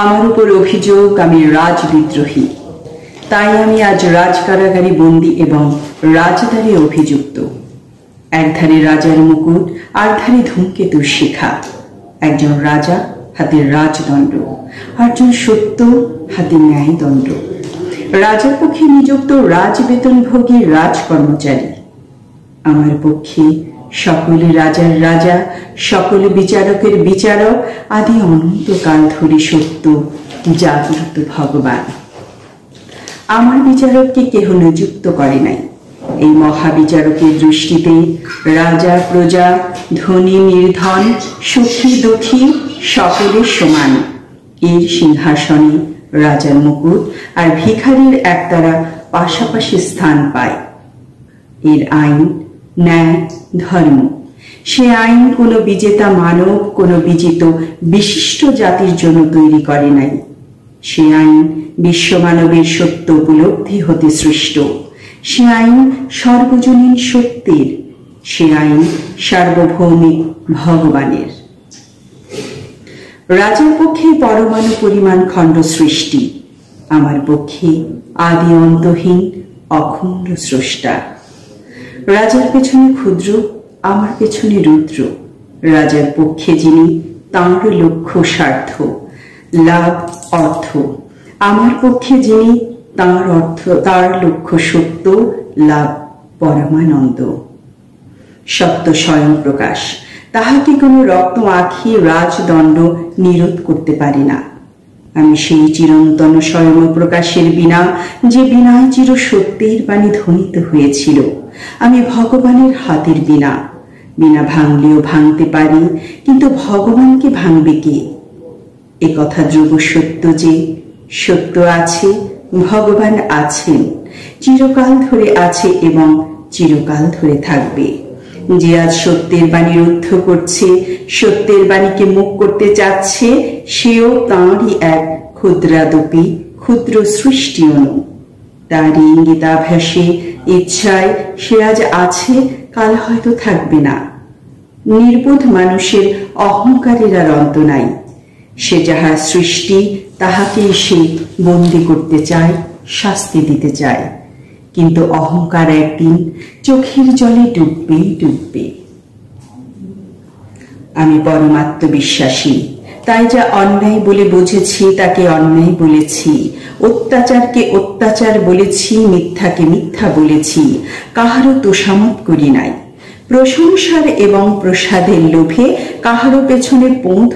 আমার উপর অভিযোগ আমি রাজবিদ্রোহী, তাই আমি আজ রাজকারাগারে বন্দী এবং রাজদ্বারে অভিযুক্ত। একধারে রাজার মুকুট, আর ধারে ধূমকেতুর শিখা। একজন রাজা, হাতে রাজদণ্ড, আরেকজন সত্য, হাতে ন্যায়দণ্ড। রাজার পক্ষে নিযুক্ত রাজবেতনভোগী রাজকর্মচারী, আমার পক্ষে সকলে রাজার রাজা, সকলে বিচারকের বিচারক, আদি অনন্তকাল ধরে সত্য জাগ্রত ভগবান। আমার বিচারককে কেহ নিযুক্ত করে নাই। এই মহাবিচারকের দৃষ্টিতে রাজা প্রজা, ধনী নির্ধন, সুখী দুঃখী সকলের সমান। এর সিংহাসনে রাজার মুকুট আর ভিখারির একতারা পাশাপাশি স্থান পায়। এর আইন ন্যায় ধর্ম। সে আইন কোনো বিজেতা মানব, কোনো বিজিত বিশিষ্ট জাতির জন্য তৈরি করে নাই। সে আইন বিশ্বমানবের সত্য উপলব্ধি হতে সৃষ্ট। সে আইন সর্বজনীন সত্যের। সে আইন সার্বভৌমিক ভগবানের। রাজার পক্ষে পরমাণু পরিমাণ খণ্ড সৃষ্টি, আমার পক্ষে আদি অন্তহীন অখণ্ড স্রষ্টা। রাজার পেছনে ক্ষুদ্র, আমার পেছনে রুদ্র। রাজার পক্ষে যিনি, তাঁর লক্ষ্য স্বার্থ, লাভ অর্থ। আমার পক্ষে যিনি, তাঁর লক্ষ্য সত্য, লাভ পরমানন্দ। সত্য স্বয়ং প্রকাশ, তাহাকে কোনো রক্ত আঁখি রাজদণ্ড নিরোধ করতে পারে না। আমি সেই চিরন্তন স্বয়ং প্রকাশের বিনা, যে বিনায় চির সত্যের বাণী ধ্বনিত হয়েছিল। আমি ভগবানের হাতের বিনা, বিনা ভাঙলেও ভাঙতে পারি, কিন্তু ভগবানকে ভাঙবে কে? এ কথা ধ্রুব সত্য যে সত্য আছে, ভগবান আছেন, চিরকাল ধরে আছে এবং চিরকাল ধরে থাকবে। যে আজ সত্যের বাণী রুদ্ধ করছে, সত্যের বাণীকে মুখ করতে চাচ্ছে, সেও তাঁরই এক ক্ষুদ্রাদপি ক্ষুদ্র সৃষ্টি অনু। তাঁরই ইঙ্গিতাভাসে ইচ্ছায় সে আজ আছে, কাল হয়তো থাকবে না। নির্বোধ মানুষের অহংকারের আর অন্ত নাই। সে যাহার সৃষ্টি, তাহাকেই সে বন্দি করতে চায়, শাস্তি দিতে চায়। কিন্তু অহংকার একদিন চোখের জলে ডুববে ডুববে। আমি পরমাত্মবিশ্বাসী, তাই যা অন্যায় বলে বুঝেছি তাকে অন্যায় বলেছি, অত্যাচারকে অত্যাচার বলেছি, মিথ্যাকে মিথ্যা বলেছি। কাহারও তোষামত করি নাই। প্রশংসার এবং প্রসাদের লোভে কাহারও পেছনে পৌঁছ